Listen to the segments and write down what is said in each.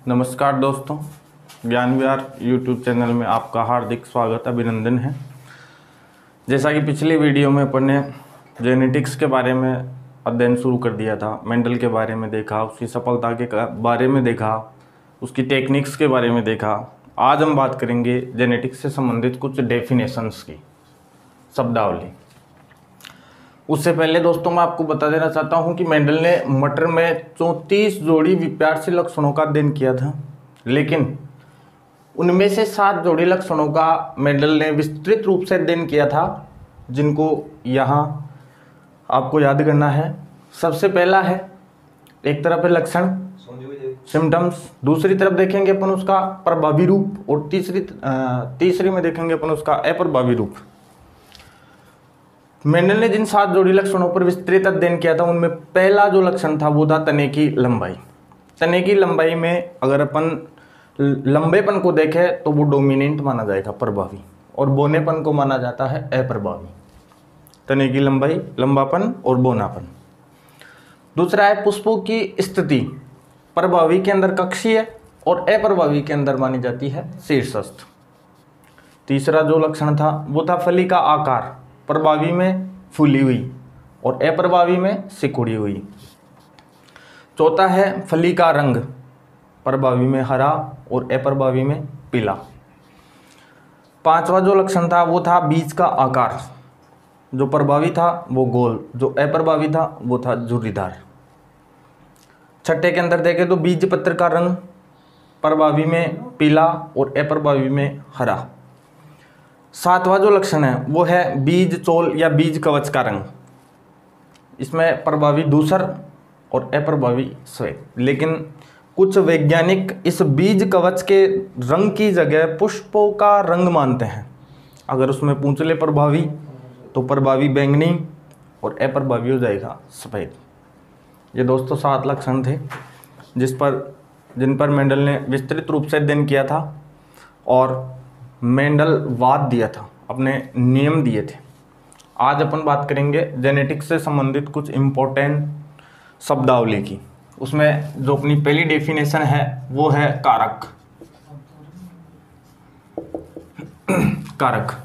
नमस्कार दोस्तों, ज्ञान विहार यूट्यूब चैनल में आपका हार्दिक स्वागत अभिनंदन है। जैसा कि पिछली वीडियो में अपन ने जेनेटिक्स के बारे में अध्ययन शुरू कर दिया था, मेंडल के बारे में देखा, उसकी सफलता के बारे में देखा, उसकी टेक्निक्स के बारे में देखा। आज हम बात करेंगे जेनेटिक्स से संबंधित कुछ डेफिनेशंस की, शब्दावली। उससे पहले दोस्तों मैं आपको बता देना चाहता हूं कि मेंडल ने मटर में 34 जोड़ी विपर्यासी लक्षणों का अध्ययन किया था, लेकिन उनमें से 7 जोड़ी लक्षणों का मेंडल ने विस्तृत रूप से अध्ययन किया था, जिनको यहाँ आपको याद करना है। सबसे पहला है, एक तरफ है लक्षण सिम्टम्स, दूसरी तरफ देखेंगे अपन उसका प्रभावी रूप, और तीसरी में देखेंगे अपन उसका अप्रभावी रूप। मेंडल ने जिन 7 जोड़ी लक्षणों पर विस्तृत अध्ययन किया था, उनमें पहला जो लक्षण था वो था तने की लंबाई। तने की लंबाई में अगर अपन लंबेपन को देखें तो वो डोमिनेंट माना जाएगा, प्रभावी, और बोनेपन को माना जाता है अप्रभावी। तने की लंबाई, लंबापन और बोनापन। दूसरा है पुष्पों की स्थिति, प्रभावी के अंदर कक्षीय और अप्रभावी के अंदर मानी जाती है शीर्षस्थ। तीसरा जो लक्षण था वो था फली का आकार, प्रभावी में फूली हुई और अप्रभावी में सिकुड़ी हुई। चौथा है फली का रंग, प्रभावी में हरा और अप्रभावी में पीला। पांचवा जो लक्षण था वो था बीज का आकार, जो प्रभावी था वो गोल, जो अप्रभावी था वो था झुर्रीदार। छठे के अंदर देखें तो बीज पत्र का रंग, प्रभावी में पीला और अप्रभावी में हरा। सातवां जो लक्षण है वो है बीज चोल या बीज कवच का रंग, इसमें प्रभावी धूसर और अप्रभावी श्वेत। लेकिन कुछ वैज्ञानिक इस बीज कवच के रंग की जगह पुष्पों का रंग मानते हैं। अगर उसमें पूंछले प्रभावी तो प्रभावी बैंगनी और अप्रभावी हो जाएगा सफ़ेद। ये दोस्तों 7 लक्षण थे जिन पर मेंडल ने विस्तृत रूप से अध्ययन किया था और मेंडल वाद दिया था, अपने नियम दिए थे। आज अपन बात करेंगे जेनेटिक्स से संबंधित कुछ इम्पोर्टेंट शब्दावली की। उसमें जो अपनी पहली डेफिनेशन है वो है कारक। कारक।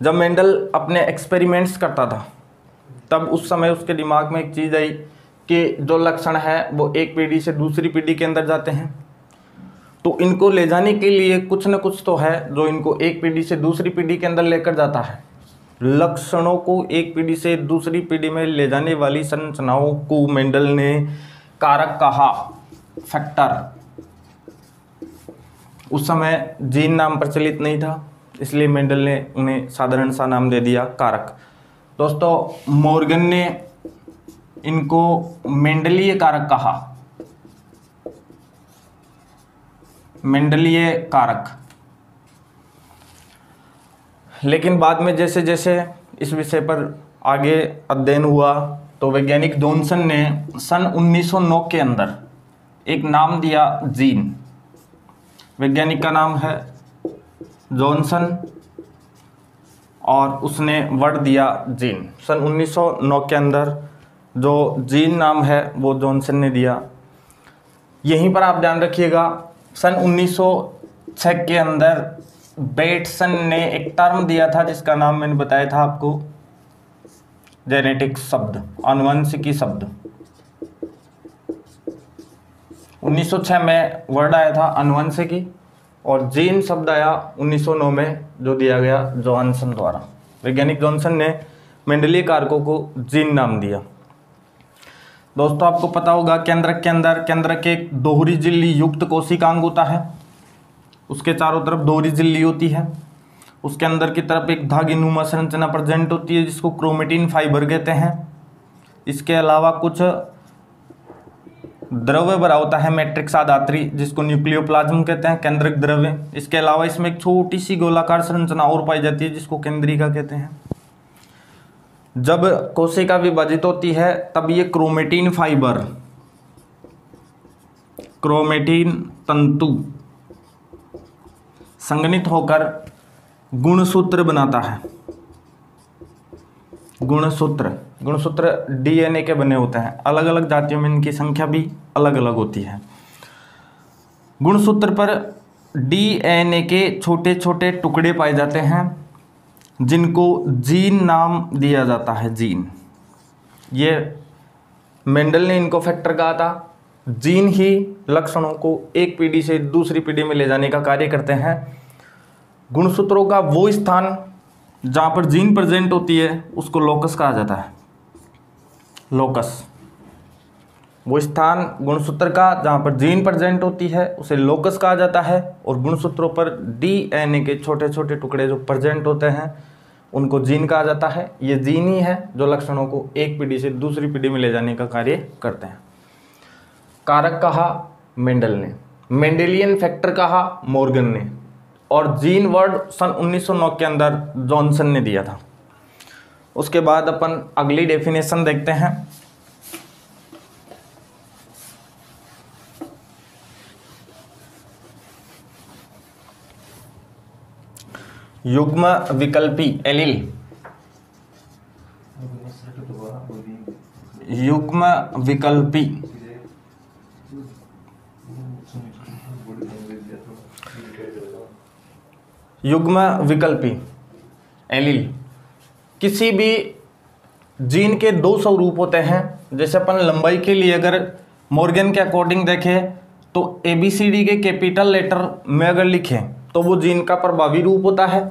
जब मेंडल अपने एक्सपेरिमेंट्स करता था तब उस समय उसके दिमाग में एक चीज़ आई कि जो लक्षण है वो एक पीढ़ी से दूसरी पीढ़ी के अंदर जाते हैं, तो इनको ले जाने के लिए कुछ न कुछ तो है जो इनको एक पीढ़ी से दूसरी पीढ़ी के अंदर लेकर जाता है। लक्षणों को एक पीढ़ी से दूसरी पीढ़ी में ले जाने वाली संरचनाओं को मेंडल ने कारक कहा, फैक्टर। उस समय जीन नाम प्रचलित नहीं था, इसलिए मेंडल ने उन्हें साधारण सा नाम दे दिया कारक। दोस्तों मॉर्गन ने इनको मेंडलीय कारक कहा, मेंडलीय कारक। लेकिन बाद में जैसे जैसे इस विषय पर आगे अध्ययन हुआ तो वैज्ञानिक जॉनसन ने सन 1909 के अंदर एक नाम दिया जीन। वैज्ञानिक का नाम है जॉनसन और उसने वर्ड दिया जीन। सन 1909 के अंदर जो जीन नाम है वो जॉनसन ने दिया। यहीं पर आप ध्यान रखिएगा, सन 1906 के अंदर बेटसन ने एक टर्म दिया था जिसका नाम मैंने बताया था आपको, जेनेटिक्स शब्द, आनुवंशिकी शब्द। 1906 में वर्ड आया था आनुवंशिकी और जीन शब्द आया 1909 में, जो दिया गया जॉनसन द्वारा। वैज्ञानिक जॉनसन ने मेंडलीय कारकों को जीन नाम दिया। दोस्तों आपको पता होगा केंद्र के एक दोहरी झिल्ली युक्त कोशिकांग होता है, उसके चारों तरफ दोहरी झिल्ली होती है, उसके अंदर की तरफ एक धागेनुमा संरचना प्रेजेंट होती है जिसको क्रोमेटिन फाइबर कहते हैं। इसके अलावा कुछ द्रव्य भरा होता है मैट्रिक्स आधात्री, जिसको न्यूक्लियोप्लाज्म कहते हैं, केंद्रक द्रव्य। इसके अलावा इसमें एक छोटी सी गोलाकार संरचना और पाई जाती है जिसको केंद्रिका कहते हैं। जब कोशिका विभाजित होती है तब ये क्रोमेटिन फाइबर, क्रोमेटिन तंतु संघनित होकर गुणसूत्र बनाता है। गुणसूत्र डीएनए के बने होते हैं। अलग अलग जातियों में इनकी संख्या भी अलग अलग होती है। गुणसूत्र पर डीएनए के छोटे छोटे टुकड़े पाए जाते हैं जिनको जीन नाम दिया जाता है। जीन, ये मेंडल ने इनको फैक्टर कहा था। जीन ही लक्षणों को एक पीढ़ी से दूसरी पीढ़ी में ले जाने का कार्य करते हैं। गुणसूत्रों का वो स्थान जहाँ पर जीन प्रेजेंट होती है उसको लोकस कहा जाता है। लोकस, वो स्थान गुणसूत्र का जहाँ पर जीन प्रेजेंट होती है उसे लोकस कहा जाता है। और गुणसूत्रों पर डीएनए के छोटे छोटे टुकड़े जो प्रेजेंट होते हैं उनको जीन कहा जाता है। ये जीन ही है जो लक्षणों को एक पीढ़ी से दूसरी पीढ़ी में ले जाने का कार्य करते हैं। कारक कहा मेंडल ने, मेंडेलियन फैक्टर कहा मॉर्गन ने, और जीन वर्ड सन 1909 के अंदर जॉनसन ने दिया था। उसके बाद अपन अगली डेफिनेशन देखते हैं। युग्म विकल्पी एलील। युग्म विकल्पी एलील किसी भी जीन के दो स्वरूप होते हैं। जैसे अपन लंबाई के लिए अगर मॉर्गन के अकॉर्डिंग देखें तो ABCD के कैपिटल लेटर में अगर लिखें तो वो जीन का प्रभावी रूप होता है,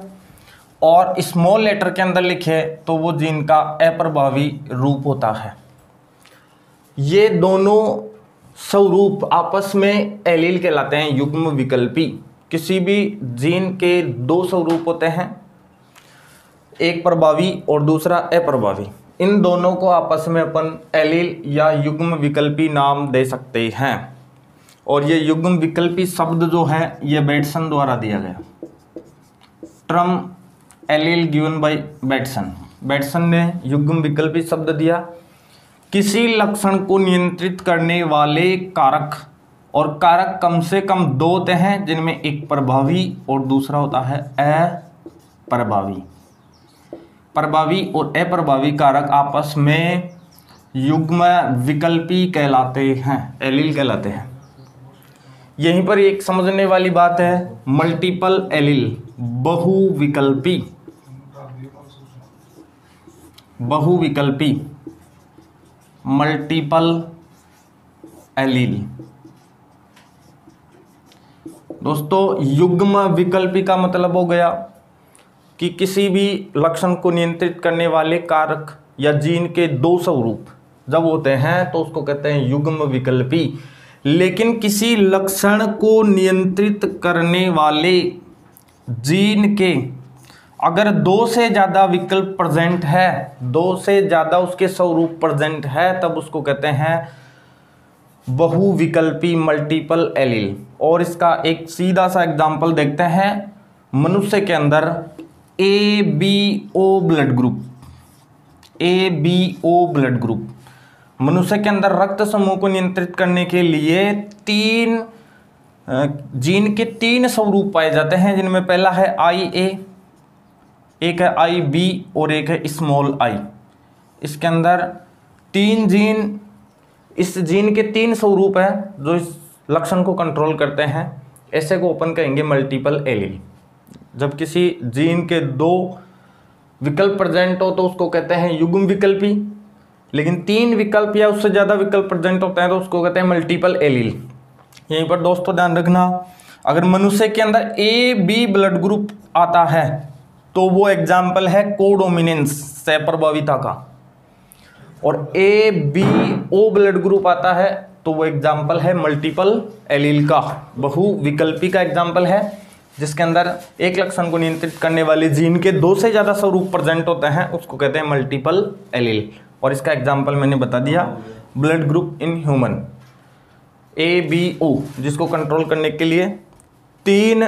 और स्मॉल लेटर के अंदर लिखे तो वो जीन का अप्रभावी रूप होता है। ये दोनों स्वरूप आपस में एलील कहलाते हैं, युग्म विकल्पी। किसी भी जीन के दो स्वरूप होते हैं, एक प्रभावी और दूसरा अप्रभावी। इन दोनों को आपस में अपन एलील या युग्म विकल्पी नाम दे सकते हैं। और ये युग्म विकल्पी शब्द जो है ये बेटसन द्वारा दिया गया। Term allele given by Bateson. Bateson ने युग्म विकल्पी शब्द दिया। किसी लक्षण को नियंत्रित करने वाले कारक, और कारक कम से कम दो होते हैं जिनमें एक प्रभावी और दूसरा होता है अप्रभावी। प्रभावी और अप्रभावी कारक आपस में युग्म विकल्पी कहलाते हैं, एलील कहलाते हैं। यहीं पर एक समझने वाली बात है, मल्टीपल एलील, बहुविकल्पी, बहुविकल्पी, मल्टीपल एलील। दोस्तों, युग्म विकल्पी का मतलब हो गया कि किसी भी लक्षण को नियंत्रित करने वाले कारक या जीन के दो स्वरूप जब होते हैं तो उसको कहते हैं युग्म विकल्पी। लेकिन किसी लक्षण को नियंत्रित करने वाले जीन के अगर दो से ज़्यादा विकल्प प्रेजेंट है, दो से ज़्यादा उसके स्वरूप प्रेजेंट है, तब उसको कहते हैं बहुविकल्पी, मल्टीपल एलील। और इसका एक सीधा सा एग्जांपल देखते हैं। मनुष्य के अंदर ABO blood group, ABO blood group, मनुष्य के अंदर रक्त समूह को नियंत्रित करने के लिए तीन जीन के तीन स्वरूप पाए जाते हैं, जिनमें पहला है IA, एक है IB और एक है स्मॉल I। इसके अंदर तीन जीन, इस जीन के तीन स्वरूप हैं जो इस लक्षण को कंट्रोल करते हैं। ऐसे को अपन कहेंगे मल्टीपल एलील। जब किसी जीन के दो विकल्प प्रेजेंट हो तो उसको कहते हैं युग्म विकल्पी। लेकिन तीन विकल्प या उससे ज़्यादा विकल्प प्रेजेंट होते हैं तो उसको कहते हैं मल्टीपल एलील। यहीं पर दोस्तों ध्यान रखना, अगर मनुष्य के अंदर AB ब्लड ग्रुप आता है तो वो एग्जाम्पल है कोडोमिनेंस, सहप्रभाविता का। और ABO ब्लड ग्रुप आता है तो वो एग्जाम्पल है मल्टीपल एलील का, बहुविकल्पी का एग्जाम्पल है, जिसके अंदर एक लक्षण को नियंत्रित करने वाले जीन के दो से ज़्यादा स्वरूप प्रेजेंट होते हैं, उसको कहते हैं मल्टीपल एलील। और इसका एग्जाम्पल मैंने बता दिया, blood group in human ABO, जिसको कंट्रोल करने के लिए तीन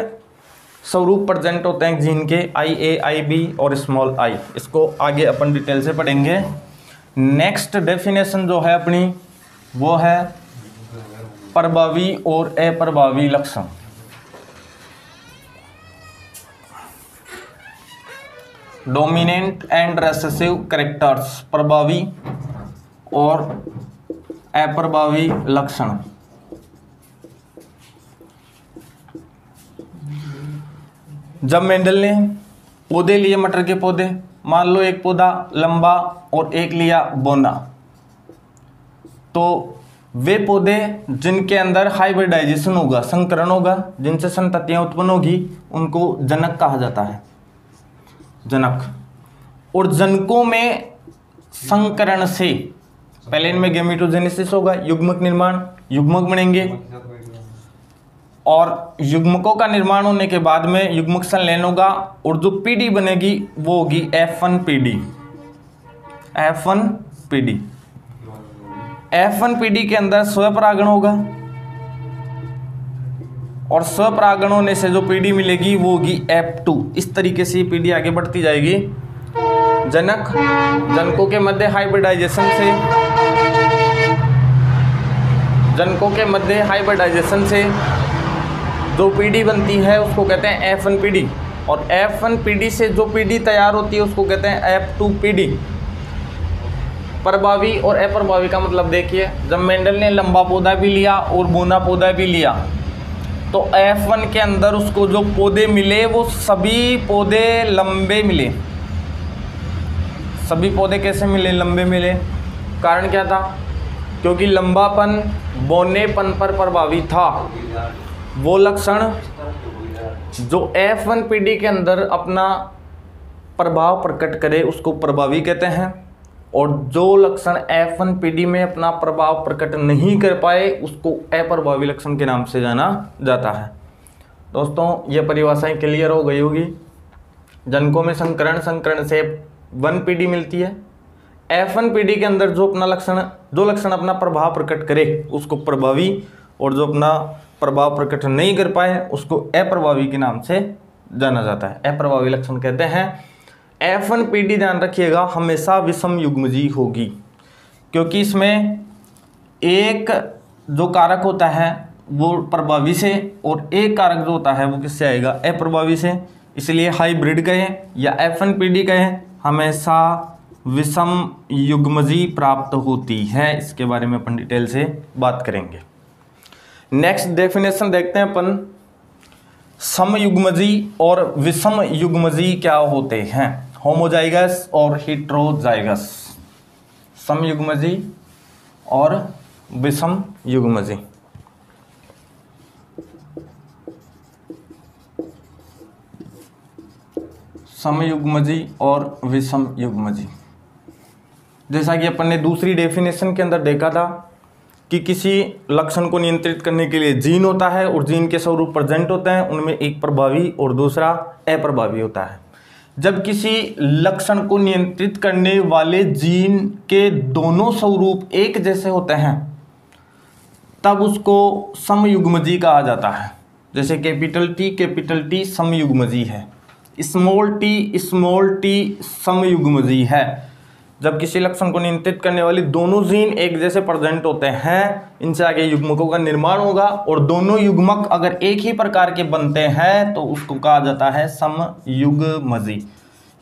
स्वरूप प्रेजेंट होते हैं जीन के, IA, IB और स्मॉल I। इसको आगे अपन डिटेल से पढ़ेंगे। नेक्स्ट डेफिनेशन जो है अपनी वो है प्रभावी और अप्रभावी लक्षण। डोमिनेंट एंड रेसेसिव कैरेक्टर्स, प्रभावी और अप्रभावी लक्षण। जब मेंडल ने पौधे लिए, मटर के पौधे, मान लो एक पौधा लंबा और एक लिया बौना, तो वे पौधे जिनके अंदर हाइब्रिडाइजेशन होगा, संकरण होगा, जिनसे संततियां उत्पन्न होगी, उनको जनक कहा जाता है, जनक। और जनकों में संकरण से पहले इनमें गैमेटोजेनेसिस होगा, युग्मक निर्माण, युग्मक बनेंगे, और युग्मकों का निर्माण होने के बाद में युग्मक संलयन होगा, और जो पीढ़ी बनेगी वो होगी F1 पीढ़ी। F1 पीढ़ी, F1 पीढ़ी के अंदर स्वपरागण होगा, और स्वपरागण होने से जो पीढ़ी मिलेगी वो होगी F2। इस तरीके से ये पीढ़ी आगे बढ़ती जाएगी। जनक, जनकों के मध्य हाइब्रिडाइजेशन से, जनकों के मध्य हाइब्रिडाइजेशन से जो पीढ़ी बनती है उसको कहते हैं F1 पीढ़ी, और F1 पीढ़ी से जो पीढ़ी तैयार होती है उसको कहते हैं F2 पीढ़ी। प्रभावी और अप्रभावी का मतलब देखिए, जब मेंडल ने लंबा पौधा भी लिया और बौना पौधा भी लिया, तो F1 के अंदर उसको जो पौधे मिले वो सभी पौधे लंबे मिले। सभी पौधे कैसे मिले? लंबे मिले। कारण क्या था? क्योंकि लंबापन बौनेपन पर प्रभावी था। वो लक्षण जो F1 पीढ़ी के अंदर अपना प्रभाव प्रकट करे उसको प्रभावी कहते हैं, और जो लक्षण F1 पीढ़ी में अपना प्रभाव प्रकट नहीं कर पाए उसको अप्रभावी लक्षण के नाम से जाना जाता है। दोस्तों, ये परिभाषाएं क्लियर हो गई होगी। जनकों में संकरण, संकरण से 1 पीढ़ी मिलती है। F1 पीढ़ी के अंदर जो लक्षण अपना प्रभाव प्रकट करे उसको प्रभावी, और जो अपना प्रभाव प्रकट नहीं कर पाए उसको अप्रभावी के नाम से जाना जाता है, अप्रभावी लक्षण कहते हैं। F1 पीढ़ी, ध्यान रखिएगा, हमेशा विषम युग्मजी होगी, क्योंकि इसमें एक जो कारक होता है वो प्रभावी से, और एक कारक जो होता है वो किससे आएगा? अप्रभावी से। इसलिए हाइब्रिड कहें या F1 पीढ़ी कहें, हमेशा विषम युग्मजी प्राप्त होती है। इसके बारे में अपन डिटेल से बात करेंगे। नेक्स्ट डेफिनेशन देखते हैं अपन, समयुग्मजी और विषम युग्मजी क्या होते हैं? होमोजाइगस और हेटेरोजाइगस। समयुग्मजी और विषम युग्मजी। समयुग्मजी और विषम युग्मजी, जैसा कि अपन ने दूसरी डेफिनेशन के अंदर देखा था कि किसी लक्षण को नियंत्रित करने के लिए जीन होता है और जीन के स्वरूप प्रेजेंट होते हैं, उनमें एक प्रभावी और दूसरा अप्रभावी होता है। जब किसी लक्षण को नियंत्रित करने वाले जीन के दोनों स्वरूप एक जैसे होते हैं तब उसको समयुग्मजी कहा जाता है। जैसे कैपिटल T समयुग्मजी है, स्मॉल t समयुग्मजी है। जब किसी लक्षण को नियंत्रित करने वाली दोनों जीन एक जैसे प्रेजेंट होते हैं, इनसे आगे युग्मकों का निर्माण होगा, और दोनों युग्मक अगर एक ही प्रकार के बनते हैं तो उसको कहा जाता है समयुग्मजी।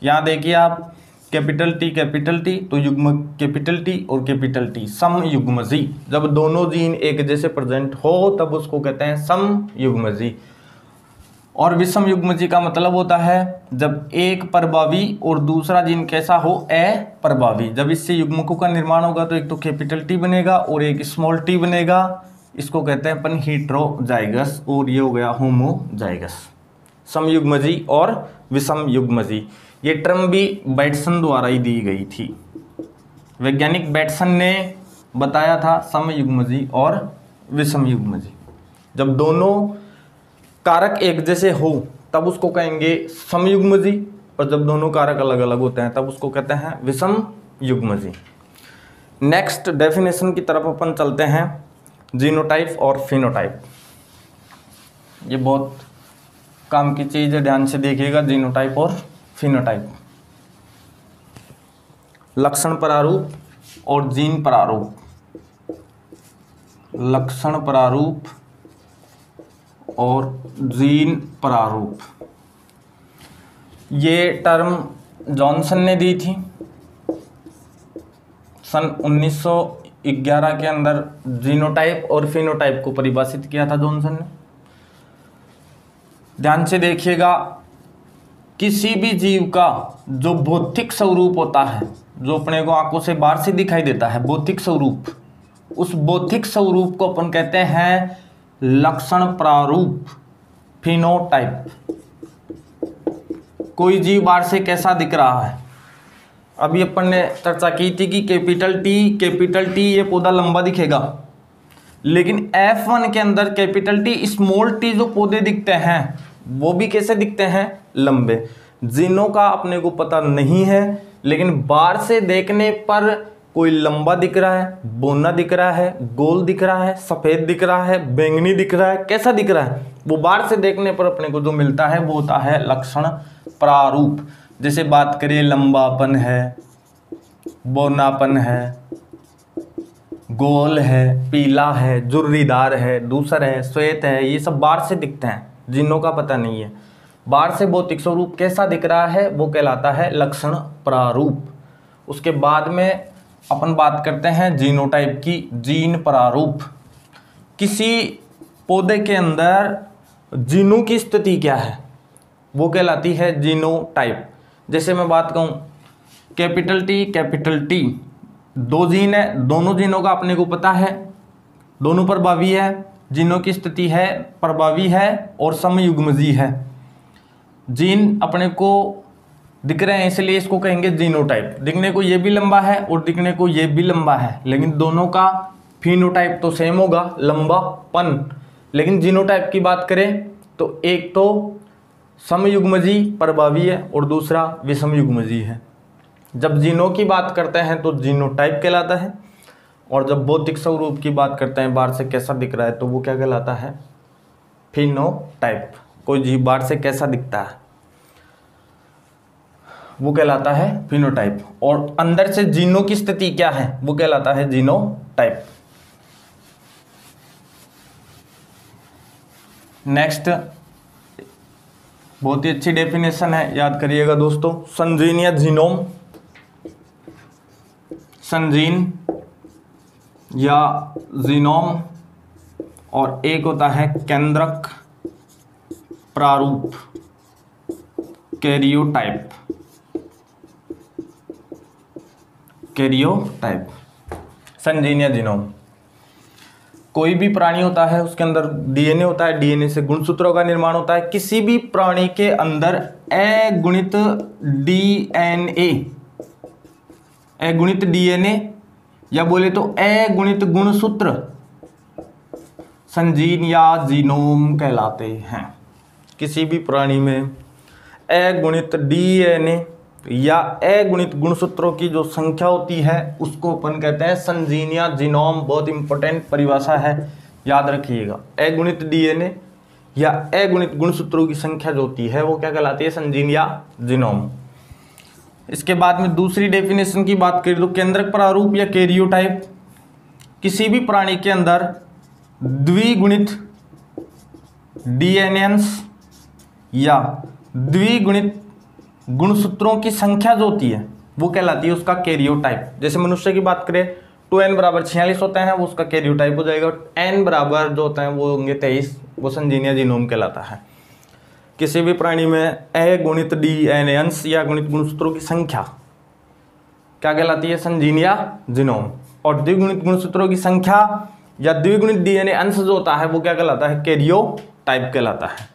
यहाँ देखिए आप, कैपिटल T तो युग्मक कैपिटल T और कैपिटल T, समयुग्मजी। जब दोनों जीन एक जैसे प्रेजेंट हो तब उसको कहते हैं समयुग्मजी। और विषम युग्मजी का मतलब होता है जब एक प्रभावी और दूसरा जीन कैसा हो? अप्रभावी। जब इससे युग्मकों का निर्माण होगा तो एक तो कैपिटल T बनेगा और एक स्मॉल t बनेगा। इसको कहते हैं अपन हेटेरोजाइगस, और ये हो गया होमोजाइगस। समयुग्मजी और विषम युग्मजी, ये टर्म भी बैटसन द्वारा ही दी गई थी। वैज्ञानिक बैटसन ने बताया था समयुग्मजी और विषम युग्मजी। जब दोनों कारक एक जैसे हो तब उसको कहेंगे समयुग्मजी, और जब दोनों कारक अलग अलग होते हैं तब उसको कहते हैं विषम युग्मजी। नेक्स्ट डेफिनेशन की तरफ अपन चलते हैं, जीनोटाइप और फिनोटाइप। ये बहुत काम की चीज़ है, ध्यान से देखिएगा। जीनोटाइप और फिनोटाइप, लक्षण प्रारूप और जीन प्रारूप। लक्षण प्रारूप और जीन प्रारूप, ये टर्म जॉनसन ने दी थी सन 1911 के अंदर। जीनोटाइप और फिनोटाइप को परिभाषित किया था जॉनसन ने। ध्यान से देखिएगा, किसी भी जीव का जो भौतिक स्वरूप होता है, जो अपने को आंखों से बाहर से दिखाई देता है, भौतिक स्वरूप, उस भौतिक स्वरूप को अपन कहते हैं लक्षण प्रारूप, फिनोटाइप। कोई जीव बाहर से कैसा दिख रहा है। अभी अपन ने चर्चा की थी कि कैपिटल टी ये पौधा लंबा दिखेगा, लेकिन F1 के अंदर कैपिटल टी स्मॉल टी जो पौधे दिखते हैं वो भी कैसे दिखते हैं, लंबे। जिनों का अपने को पता नहीं है, लेकिन बाहर से देखने पर कोई लंबा दिख रहा है, बोना दिख रहा है, गोल दिख रहा है, सफेद दिख रहा है, बैंगनी दिख रहा है, कैसा दिख रहा है, वो बाहर से देखने पर अपने को जो मिलता है वो होता है लक्षण प्रारूप। जैसे बात करें लंबापन है, बोनापन है, गोल है, पीला है, जुर्रीदार है, दूसर है, श्वेत है, ये सब बाहर से दिखते हैं, जिनों का पता नहीं है। बाहर से भौतिक स्वरूप कैसा दिख रहा है वो कहलाता है लक्षण प्रारूप। उसके बाद में अपन बात करते हैं जीनोटाइप की, जीन प्रारूप। किसी पौधे के अंदर जीनों की स्थिति क्या है वो कहलाती है जीनोटाइप। जैसे मैं बात कहूँ कैपिटल टी दो जीन है, दोनों जीनों का अपने को पता है, दोनों प्रभावी है, जीनों की स्थिति है प्रभावी है और समयुग्मजी है। जीन अपने को दिख रहे हैं इसलिए इसको कहेंगे जीनोटाइप। दिखने को ये भी लंबा है और दिखने को ये भी लंबा है, लेकिन दोनों का फिनोटाइप तो सेम होगा, लंबापन। लेकिन जीनोटाइप की बात करें तो एक तो समयुग्मजी प्रभावी है और दूसरा विषमयुग्मजी है। जब जीनों की बात करते हैं तो जीनोटाइप कहलाता है, और जब भौतिक स्वरूप की बात करते हैं बाहर से कैसा दिख रहा है तो वो क्या कहलाता है, फिनोटाइप। कोई जीव बाहर से कैसा दिखता है वो कहलाता है फिनोटाइप, और अंदर से जीनों की स्थिति क्या है वो कहलाता है जीनोटाइप। नेक्स्ट बहुत ही अच्छी डेफिनेशन है, याद करिएगा दोस्तों, संजीन या जीनोम। संजीन या जीनोम, और एक होता है केंद्रक प्रारूप, कैरियोटाइप। कैरियोटाइप, संजीन या जीनोम। कोई भी प्राणी होता है उसके अंदर डीएनए होता है, डीएनए से गुणसूत्रों का निर्माण होता है। किसी भी प्राणी के अंदर अगुणित डीएनए, अगुणित डीएनए या बोले तो अगुणित गुणसूत्र संजीन या जीनोम कहलाते हैं। किसी भी प्राणी में अगुणित डीएनए या अगुणित गुणसूत्रों की जो संख्या होती है उसको अपन कहते हैं संजीन या जीनोम। बहुत इंपॉर्टेंट परिभाषा है, याद रखिएगा। अगुणित डीएनए या अगुणित गुणसूत्रों की संख्या जो होती है वो क्या कहलाती है, संजीन या जीनोम। इसके बाद में दूसरी डेफिनेशन की बात करें तो केंद्रक प्रारूप या कैरियोटाइप, किसी भी प्राणी के अंदर द्विगुणित डीएनए या द्विगुणित गुणसूत्रों की संख्या जो होती है वो कहलाती है उसका कैरियोटाइप। जैसे मनुष्य की बात करें 2n बराबर 46 होता है, वो उसका कैरियोटाइप हो जाएगा। n बराबर जो होता है वो होंगे 23, वो संजीन या जीनोम कहलाता है। किसी भी प्राणी में अगुणित डीएनए अंश या गुणित गुणसूत्रों की संख्या क्या कहलाती है, संजीन या जीनोम। और द्विगुणित गुणसूत्रों की संख्या या द्विगुणित डीएनए अंश जो होता है वो क्या कहलाता है, कैरियोटाइप कहलाता है।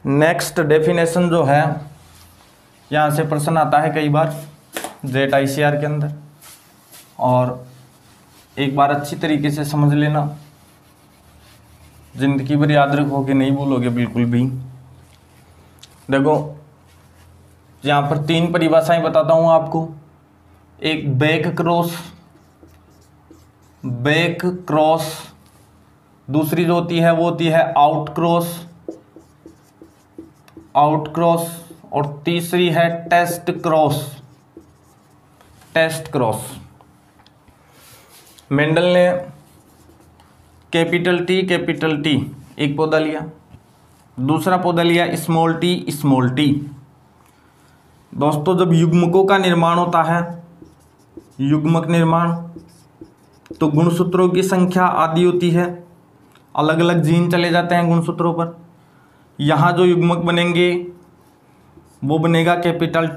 नेक्स्ट डेफिनेशन जो है, यहाँ से प्रश्न आता है कई बार जेट आईसीआर के अंदर, और एक बार अच्छी तरीके से समझ लेना, जिंदगी भर याद रखोगे, नहीं भूलोगे बिल्कुल भी। देखो यहाँ पर 3 परिभाषाएं बताता हूँ आपको। एक बैक क्रॉस, दूसरी जो होती है वो होती है आउट क्रॉस, और तीसरी है टेस्ट क्रॉस। मेंडल ने कैपिटल टी एक पौधा लिया, दूसरा पौधा लिया स्मॉल टी। दोस्तों जब युग्मकों का निर्माण होता है, युग्मक निर्माण, तो गुणसूत्रों की संख्या आदि होती है, अलग अलग जीन चले जाते हैं गुणसूत्रों पर। यहाँ जो युग्मक बनेंगे वो बनेगा कैपिटल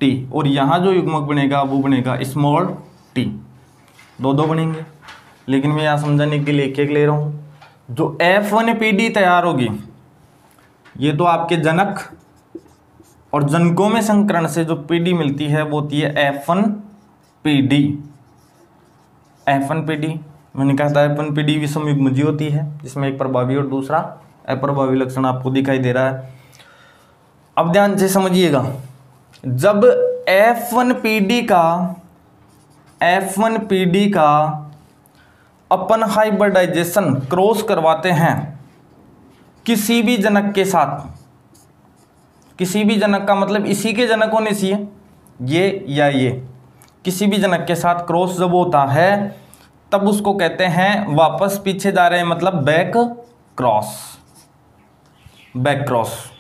टी, और यहाँ जो युग्मक बनेगा वो बनेगा स्मॉल टी। दो बनेंगे, लेकिन मैं यहाँ समझाने के लिए एक ले रहा हूँ। जो F1PD तैयार होगी, ये तो आपके जनक और जनकों में संकरण से जो PD मिलती है वो होती है F1PD। मैंने कहा था F1PD विषम युग्मजी होती है, जिसमें एक प्रभावी और दूसरा अप्रभावी लक्षण आपको दिखाई दे रहा है। अब ध्यान से समझिएगा, जब F1PD का अपन हाइब्रिडाइजेशन क्रॉस करवाते हैं किसी भी जनक के साथ, किसी भी जनक का मतलब इसी के जनक होने चाहिए, ये या ये, किसी भी जनक के साथ क्रॉस जब होता है तब उसको कहते हैं वापस पीछे जा रहे हैं, मतलब बैक क्रॉस।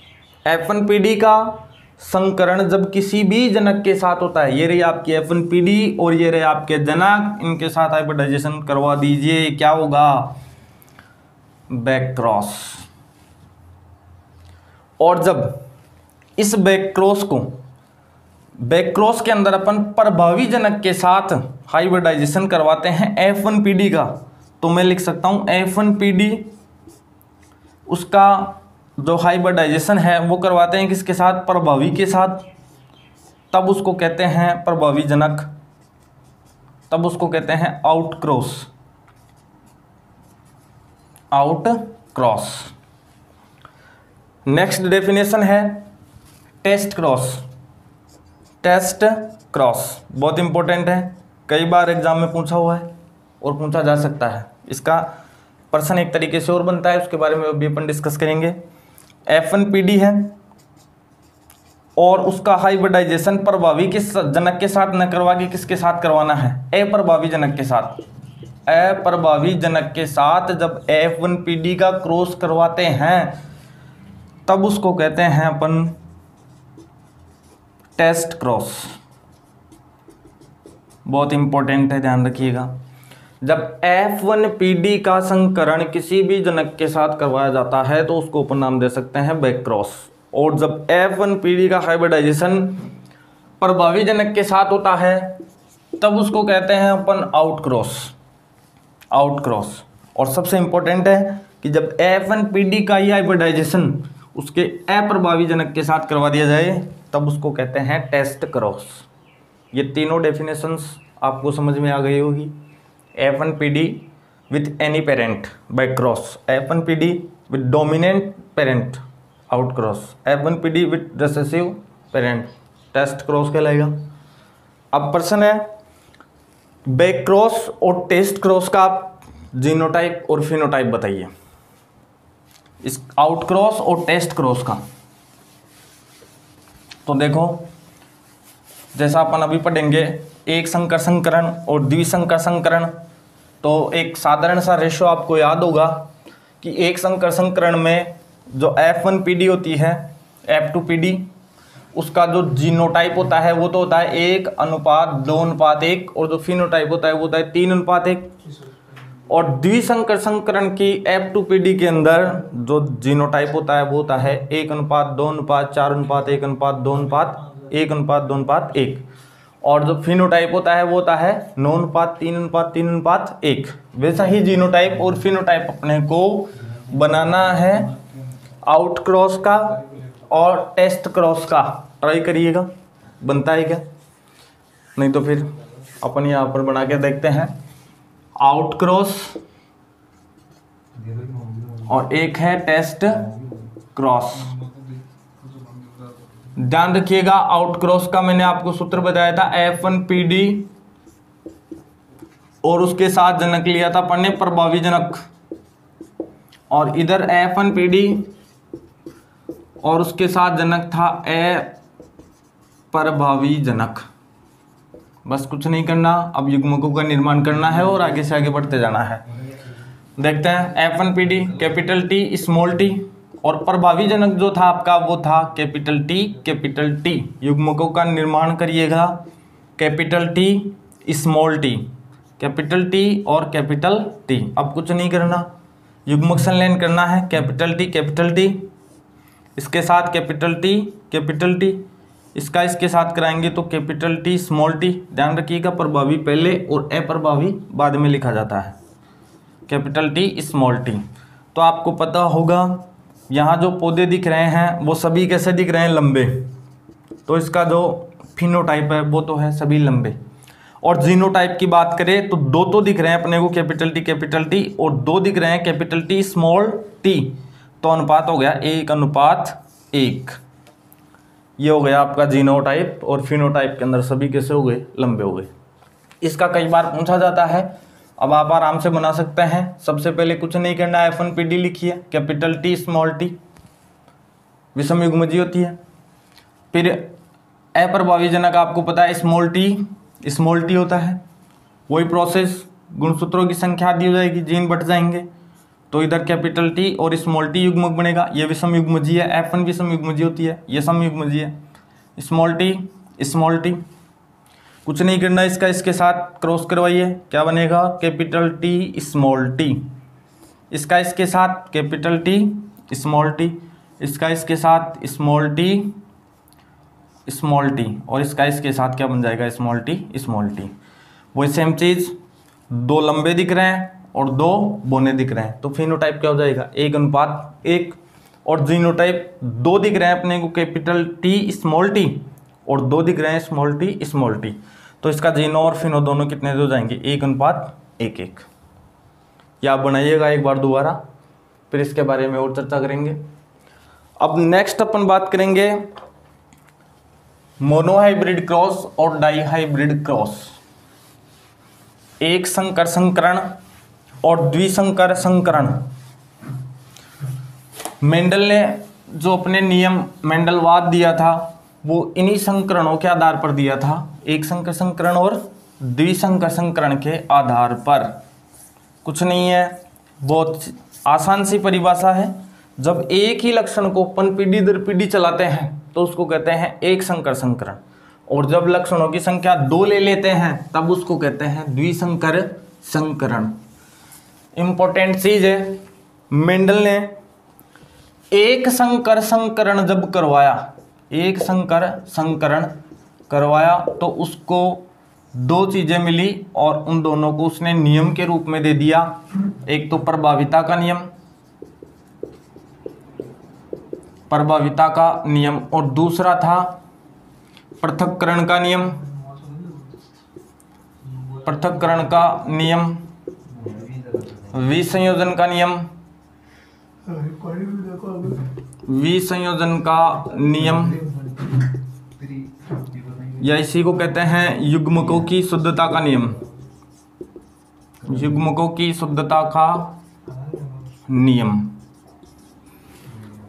F1PD का संकरण जब किसी भी जनक के साथ होता है, ये रही आपकी F1PD और ये रहे आपके जनक, इनके साथ हाइब्रिडाइजेशन करवा दीजिए, क्या होगा? Back cross. और जब इस बैक क्रॉस के अंदर अपन प्रभावी जनक के साथ हाइब्रिडाइजेशन करवाते हैं F1PD का, तो मैं लिख सकता हूं F1PD उसका जो हाइब्रिडाइजेशन है वो करवाते हैं किसके साथ? प्रभावी के साथ, तब उसको कहते हैं प्रभावी जनक, तब उसको कहते हैं आउट क्रॉस। नेक्स्ट डेफिनेशन है टेस्ट क्रॉस। बहुत इंपॉर्टेंट है, कई बार एग्जाम में पूछा हुआ है और पूछा जा सकता है। इसका प्रश्न एक तरीके से और बनता है, उसके बारे में अभी अपन डिस्कस करेंगे। F1PD है और उसका हाइब्रिडाइजेशन प्रभावी के जनक के साथ न करवा के किसके साथ करवाना है? अप्रभावी जनक के साथ। अप्रभावी जनक के साथ जब F1PD का क्रॉस करवाते हैं तब उसको कहते हैं अपन टेस्ट क्रॉस। बहुत इंपॉर्टेंट है, ध्यान रखिएगा। जब F1PD का संकरण किसी भी जनक के साथ करवाया जाता है तो उसको अपन नाम दे सकते हैं बैक क्रॉस। और जब F1PD का हाइब्रिडाइजेशन प्रभावी जनक के साथ होता है तब उसको कहते हैं अपन आउट क्रॉस। और सबसे इंपॉर्टेंट है कि जब F1PD का ही हाइब्रिडाइजेशन उसके अप्रभावी जनक के साथ करवा दिया जाए तब उसको कहते हैं टेस्ट क्रॉस। ये तीनों डेफिनेशंस आपको समझ में आ गई होगी। F1PD with any parent by cross, F1PD with dominant parent out cross, F1PD with recessive parent test cross कहलाएगा। अब प्रश्न है बैक क्रॉस और टेस्ट क्रॉस का आप जीनोटाइप और फिनोटाइप बताइए, इस आउट क्रॉस और टेस्ट क्रॉस का। तो देखो, जैसा अपन अभी पढ़ेंगे एक संकर संकरण और द्विसंकर संकरण, तो एक साधारण सा रेशो आपको याद होगा कि एक संकर संकरण में जो F1PD होती है F2PD, उसका जो जीनोटाइप होता है वो तो होता है 1:2:1, और जो फिनोटाइप होता है वो होता है 3:1। और द्विसंकर संकरण की F2PD के अंदर जो जीनोटाइप होता है वो होता है 1:2:4:1:2:1:1, और जो फिनोटाइप होता है वो होता है 9:3:3:1। वैसा ही जीनोटाइप और फिनोटाइप अपने को बनाना है आउट क्रॉस का और टेस्ट क्रॉस का। ट्राई करिएगा, बनता है क्या? नहीं तो फिर अपन यहाँ पर बना के देखते हैं। आउट क्रॉस और एक है टेस्ट क्रॉस। ध्यान रखिएगा, आउट क्रॉस का मैंने आपको सूत्र बताया था F1PD और उसके साथ जनक लिया था अपन ने प्रभावी जनक, और इधर F1PD और उसके साथ जनक था अप्रभावी जनक। बस कुछ नहीं करना, अब युग्मकों का निर्माण करना है और आगे से आगे बढ़ते जाना है। देखते हैं F1PD capital T small t, और प्रभावी जनक जो था आपका वो था कैपिटल T। युग्मकों का निर्माण करिएगा capital T small t, capital T और कैपिटल T। अब कुछ नहीं करना, युग्मक संलयन करना है, कैपिटल टी इसके साथ कैपिटल टी इसका इसके साथ कराएंगे तो कैपिटल टी स्मॉल टी। ध्यान रखिएगा प्रभावी पहले और अप्रभावी बाद में लिखा जाता है, कैपिटल टी स्मॉल टी। तो आपको पता होगा यहाँ जो पौधे दिख रहे हैं वो सभी कैसे दिख रहे हैं, लंबे। तो इसका जो फिनोटाइप है वो तो है सभी लंबे। और जीनोटाइप की बात करें तो दो तो दिख रहे हैं अपने को कैपिटल टी और दो दिख रहे हैं कैपिटल टी स्मॉल टी। तो अनुपात हो गया 1:1। ये हो गया आपका जीनोटाइप। और फिनोटाइप के अंदर सभी कैसे हो गए, लंबे हो गए। इसका कई बार पूछा जाता है, अब आप आराम से बना सकते हैं। सबसे पहले कुछ नहीं करना है, F1PD लिखिए, कैपिटल टी स्मॉल टी विषम युग्मजीय होती है। फिर अप्रभावी जनक आपको पता है स्मॉल टी होता है। वही प्रोसेस, गुणसूत्रों की संख्या दी हो जाएगी, जीन बढ़ जाएंगे तो इधर कैपिटल टी और स्मॉल टी युग्मक बनेगा। ये विषम युग्मजीय है, F1 विषम युग्मजीय होती है, ये सम युग्मजीय है। स्मॉल टी कुछ नहीं करना, इसका इसके साथ क्रॉस करवाइए, क्या बनेगा, कैपिटल टी स्मॉल टी। इसका इसके साथ कैपिटल टी स्मॉल टी, इसका इसके साथ स्मॉल टी और इसका इसके साथ क्या बन जाएगा, स्मॉल टी। वही सेम चीज़, दो लंबे दिख रहे हैं और दो बोने दिख रहे हैं तो फिनोटाइप क्या हो जाएगा, 1:1। और जीनोटाइप दो दिख रहे हैं अपने को कैपिटल टी स्मॉल टी और दो दिख रहे हैं स्मॉल टी। तो इसका जीनो और फिनो दोनों कितने हो जाएंगे, 1:1। या आप बनाइएगा एक बार दोबारा, फिर इसके बारे में और चर्चा करेंगे। अब नेक्स्ट अपन बात करेंगे मोनोहाइब्रिड क्रॉस और डाईहाइब्रिड क्रॉस। एक संकर संकरण और द्विसंकर संकरण। मेंडल ने जो अपने नियम मेंडलवाद दिया था वो इन्हीं संकरणों के आधार पर दिया था, एक संकर संकरण और द्विसंकर संकरण के आधार पर। कुछ नहीं है, बहुत आसान सी परिभाषा है। जब एक ही लक्षण को अपन पीढ़ी दर पीढ़ी चलाते हैं तो उसको कहते हैं एक संकर संकरण, और जब लक्षणों की संख्या 2 ले लेते हैं तब उसको कहते हैं द्विसंकर संकरण। इंपॉर्टेंट चीज है, मेंडल ने एक संकर संकरण जब करवाया तो उसको 2 चीजें मिली और उन दोनों को उसने नियम के रूप में दे दिया। एक तो प्रभाविता का नियम और दूसरा था पृथक्करण का नियम, विसंयोजन का नियम, या इसी को कहते हैं युग्मकों की शुद्धता का नियम।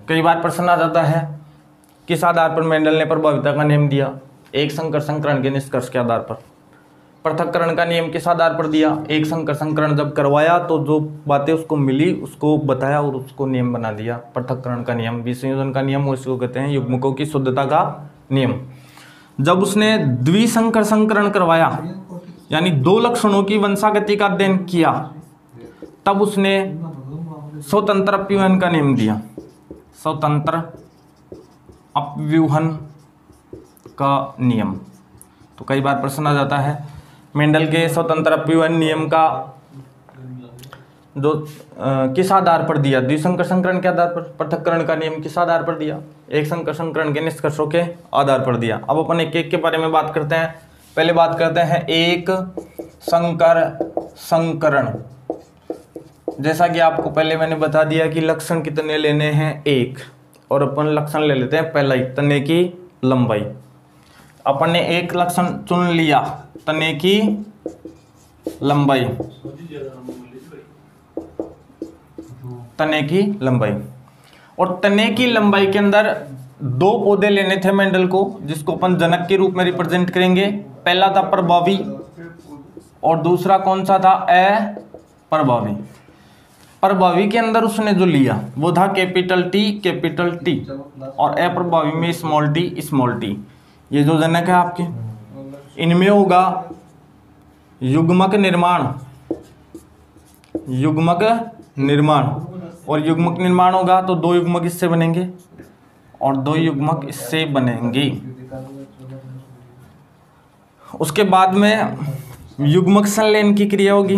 कई बार प्रश्न आ जाता है किस आधार पर मेंडल ने प्रभाविता का नियम दिया, एक संकर संकरण के निष्कर्ष के आधार पर। पृथक्करण का नियम किस आधार पर दिया, एक संकर संकरण जब करवाया तो जो बातें उसको मिली उसको बताया और उसको नियम बना दिया, पृथक्करण का नियम। विसंयोजन का नियम उसको कहते हैं युग्मकों की शुद्धता का नियम। जब उसने द्विसंकर संकरण करवाया यानी 2 लक्षणों की वंशागति का अध्ययन किया तब उसने स्वतंत्र अपव्यूहन का नियम दिया, स्वतंत्र अपव्यूहन का नियम। तो कई बार प्रश्न आ जाता है मेंडल के स्वतंत्र अपव्यूहन नियम का जो किस आधार पर दिया, द्विसंकर संकरण के आधार पर। पृथक्करण का नियम किस आधार पर दिया, एक संकर संकरण के निष्कर्षों के आधार पर दिया। अब अपन एक एक के बारे में बात करते हैं। पहले बात करते हैं एक संकर संकरण। जैसा कि आपको पहले मैंने बता दिया कि लक्षण कितने लेने हैं, 1, और अपन लक्षण ले लेते हैं पहला ही, तने की लंबाई। अपन ने एक लक्षण चुन लिया, तने की लंबाई, और तने की लंबाई के अंदर 2 पौधे लेने थे मेंडल को, जिसको अपन जनक के रूप में रिप्रेजेंट करेंगे। पहला था प्रभावी और दूसरा कौन सा था, अप्रभावी। प्रभावी के अंदर उसने जो लिया वो था कैपिटल टी और अप्रभावी में स्मॉल टी। ये जो जनक है आपके, इनमें होगा युग्मक निर्माण, और युग्मक निर्माण होगा तो 2 युग्मक इससे बनेंगे और 2 युग्मक इससे बनेंगे। उसके बाद में युग्मक संलयन की क्रिया होगी,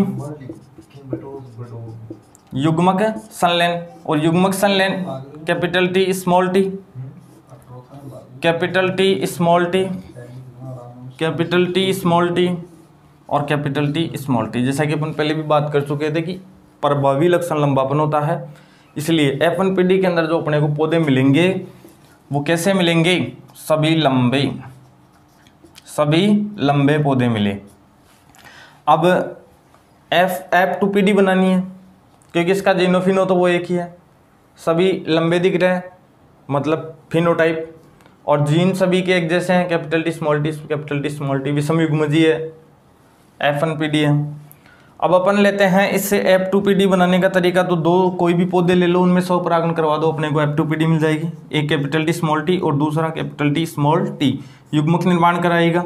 युग्मक संलयन, और युग्मक संलयन capital T small T, capital T small T, capital T small T और कैपिटल टी स्मॉल टी। जैसा कि अपन पहले भी बात कर चुके थे कि प्रभावी लक्षण लंबापन होता है, इसलिए F1PD के अंदर जो अपने को पौधे मिलेंगे वो कैसे मिलेंगे, सभी लंबे पौधे मिले। अब F2PD बनानी है क्योंकि इसका जीनोफिनो तो वो एक ही है, सभी लंबे दिख रहे हैं मतलब फिनोटाइप, और जीन सभी के एक जैसे हैं, कैपिटल टी स्मॉल टी विषम युग्मजीय है, F1PD है। अब अपन लेते हैं इससे F2PD बनाने का तरीका, तो 2 कोई भी पौधे ले लो, उनमें स्वपरागण करवा दो, अपने को F2PD मिल जाएगी। एक कैपिटल टी स्मॉल टी और दूसरा कैपिटल टी स्मॉल टी, युग्मक निर्माण कराएगा,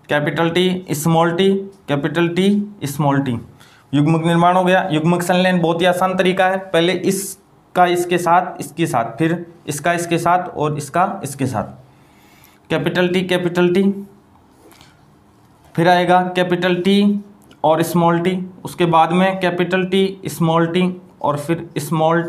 capital T small T, capital T small T, युग्मक निर्माण हो गया। युग्मक संलयन बहुत ही आसान तरीका है, पहले इसका इसके साथ, इसके साथ, फिर इसका इसके साथ और इसका इसके साथ, कैपिटल टी, फिर आएगा कैपिटल टी और स्मॉल टी, उसके बाद में कैपिटल टी स्मॉल टी और फिर स्मॉल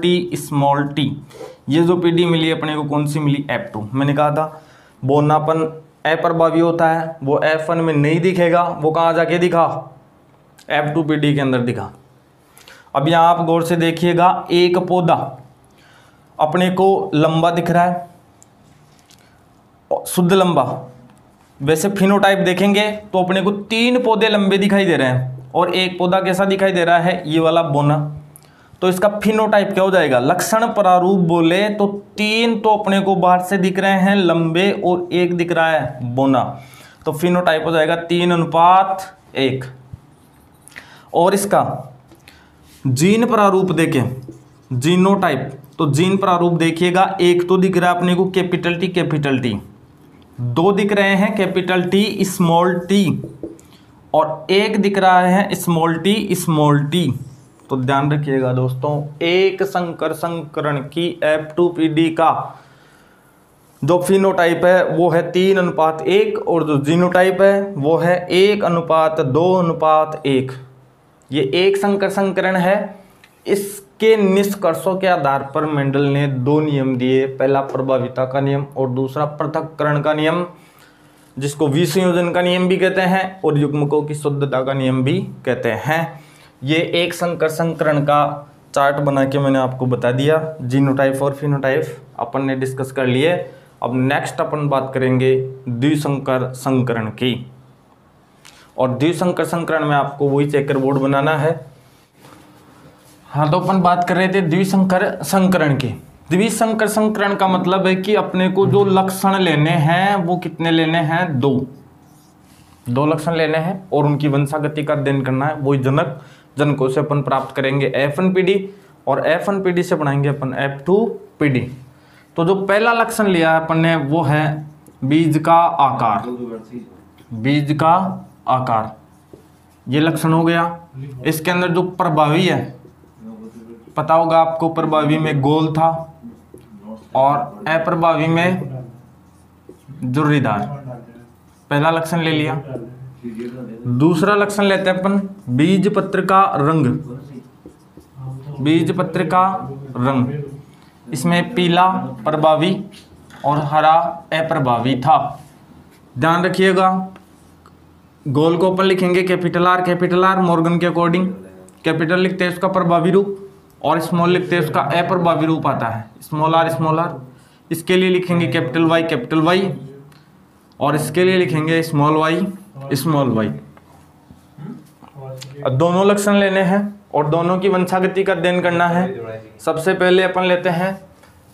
टी। ये जो पीडी मिली अपने को कौन सी मिली, F2। मैंने कहा था बोनापन अप्रभावी होता है, वो F1 में नहीं दिखेगा, वो कहाँ जाके दिखा, F2PD के अंदर दिखा। अब यहाँ आप गौर से देखिएगा, एक पौधा अपने को लंबा दिख रहा है, शुद्ध लंबा। वैसे फिनोटाइप देखेंगे तो अपने को 3 पौधे लंबे दिखाई दे रहे हैं और एक पौधा कैसा दिखाई दे रहा है, ये वाला बोना। तो इसका फिनोटाइप क्या हो जाएगा, लक्षण प्रारूप बोले तो 3 तो अपने को बाहर से दिख रहे हैं लंबे और एक दिख रहा है बोना, तो फिनोटाइप हो जाएगा 3:1। और इसका जीन प्रारूप देखें, जीनोटाइप, तो जीन प्रारूप देखिएगा, एक तो दिख रहा है अपने को कैपिटल टी, 2 दिख रहे हैं कैपिटल टी स्मॉल टी और एक दिख रहा है स्मॉल टी। तो ध्यान रखिएगा दोस्तों, एक संकर संकरण की F2PD का जो फिनोटाइप है वो है 3:1 और जो जीनोटाइप है वो है 1:2:1। ये एक संकर संकरण है। इसके निष्कर्षों के आधार पर मेंडल ने 2 नियम दिए, पहला प्रभाविता का नियम और दूसरा पृथक्करण का नियम, जिसको विसंयोजन का नियम भी कहते हैं और युग्मकों की शुद्धता का नियम भी कहते हैं। ये एक संकर संकरण का चार्ट बना के मैंने आपको बता दिया। जीनोटाइप और फिनोटाइप अपन ने डिस्कस कर लिए। अब नेक्स्ट अपन बात करेंगे द्विसंकर संकरण की, और द्विसंकर संकरण में आपको वही चेकर बोर्ड बनाना है। हाँ, तो अपन बात कर रहे थे द्विसंकर संकरण की। द्विसंकर संकरण का मतलब है कि अपने को जो लक्षण लेने हैं वो कितने लेने हैं, 2 लक्षण लेने हैं और उनकी वंशागति का अध्ययन करना है। वही जनकों से अपन प्राप्त करेंगे F1PD और F1PD से बनाएंगे अपन F2PD। तो जो पहला लक्षण लिया है अपन ने वो है बीज का आकार। बीज का आकार ये लक्षण हो गया। इसके अंदर जो प्रभावी है, पता होगा आपको, प्रभावी में गोल था और अप्रभावी में झुर्रीदार। पहला लक्षण ले लिया। दूसरा लक्षण लेते हैं अपन बीज पत्र का रंग। बीज पत्र का रंग, इसमें पीला प्रभावी और हरा अप्रभावी था। ध्यान रखिएगा, गोल को अपन लिखेंगे कैपिटल आर मॉर्गन के अकॉर्डिंग। कैपिटल लिखते हैं उसका प्रभावी रूप और स्मॉल लिखते हैं उसका अप्रभावी रूप आता है, स्मॉल आर। इसके लिए लिखेंगे कैपिटल वाई और इसके लिए लिखेंगे स्मॉल वाई। अब दोनों लक्षण लेने हैं और दोनों की वंशागति का अध्ययन करना है। सबसे पहले अपन लेते हैं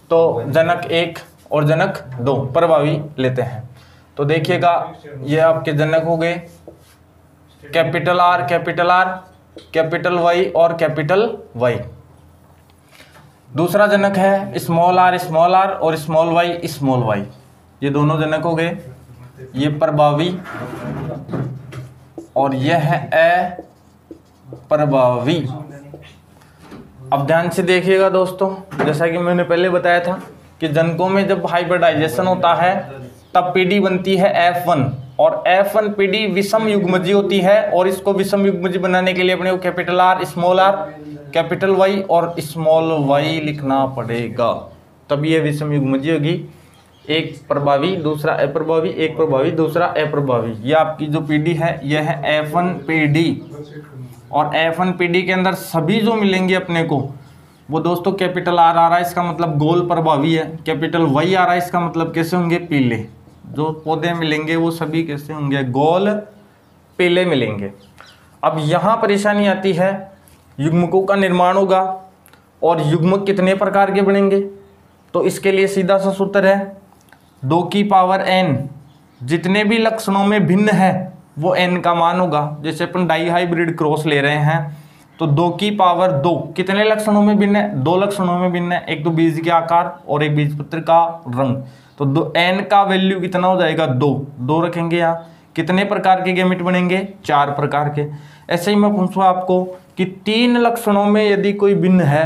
तो जनक 1 और जनक 2 प्रभावी लेते हैं। तो देखिएगा, ये आपके जनक हो गए कैपिटल आर, कैपिटल वाई और कैपिटल वाई। दूसरा जनक है स्मॉल आर और स्मॉल वाई। ये दोनों जनक हो गए। ये प्रभावी और यह है अप्रभावी। अब ध्यान से देखिएगा दोस्तों, जैसा कि मैंने पहले बताया था कि जनकों में जब हाइब्रिडाइजेशन होता है तब पीडी बनती है F1 और F1 पीडी विषम युग्मजी होती है और इसको विषम युग्मजी बनाने के लिए अपने को capital R, small r, capital Y और स्मॉल y लिखना पड़ेगा, तब ये विषम युग्मजी होगी। एक प्रभावी दूसरा अप्रभावी, एक प्रभावी दूसरा अप्रभावी। ये आपकी जो पीडी है यह है F1 पीडी और F1 पीडी के अंदर सभी जो मिलेंगे अपने को वो दोस्तों कैपिटल R आ रहा है, इसका मतलब गोल प्रभावी है। कैपिटल Y आ रहा है, इसका मतलब कैसे होंगे, पीले। जो पौधे मिलेंगे वो सभी कैसे होंगे, गोल पीले मिलेंगे। अब यहाँ परेशानी आती है, युग्मकों का निर्माण होगा और युग्मक कितने प्रकार के बनेंगे, तो इसके लिए सीधा सा सूत्र है 2 की पावर n, जितने भी लक्षणों में भिन्न है वो n का मान होगा। जैसे अपन डाई हाइब्रिड क्रॉस ले रहे हैं तो 2 की पावर 2 कितने लक्षणों में भिन्न है, 2 लक्षणों में भिन्न है, एक तो बीज के आकार और एक बीजपत्र का रंग। तो n का वैल्यू कितना हो जाएगा, 2 रखेंगे। यहाँ कितने प्रकार के गैमेट बनेंगे, 4 प्रकार के। ऐसे ही मैं पूछूँ आपको कि 3 लक्षणों में यदि कोई भिन्न है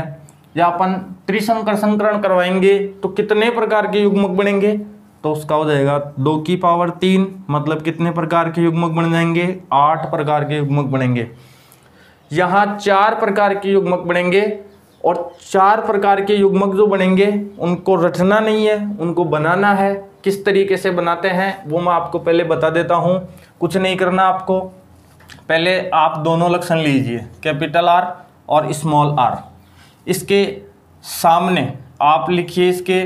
या अपन त्रिसंकर संकरण करवाएंगे तो कितने प्रकार के युग्मक बनेंगे, तो उसका हो जाएगा 2 की पावर 3, मतलब कितने प्रकार के युग्मक बन जाएंगे, 8 प्रकार के युग्मक बनेंगे। यहाँ 4 प्रकार के युग्मक बनेंगे और 4 प्रकार के युग्मक जो बनेंगे उनको रटना नहीं है, उनको बनाना है। किस तरीके से बनाते हैं वो मैं आपको पहले बता देता हूँ। कुछ नहीं करना आपको, पहले आप दोनों लक्षण लीजिए, कैपिटल R और स्मॉल r। इसके सामने आप लिखिए इसके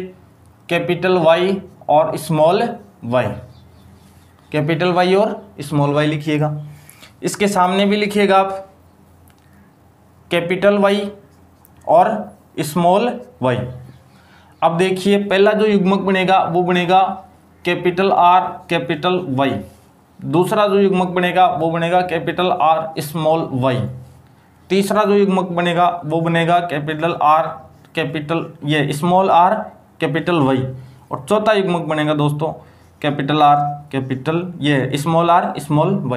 कैपिटल Y और स्मॉल y, कैपिटल Y और स्मॉल y लिखिएगा। इसके सामने भी लिखिएगा आप कैपिटल Y और स्मॉल y। अब देखिए पहला जो युग्मक बनेगा वो बनेगा कैपिटल R कैपिटल Y, दूसरा जो युग्मक बनेगा वो बनेगा कैपिटल R स्मॉल y, तीसरा जो युग्मक बनेगा वो बनेगा कैपिटल R कैपिटल ये स्मॉल r कैपिटल y और चौथा युग्मक बनेगा दोस्तों कैपिटल R कैपिटल ये स्मॉल r स्मॉल y।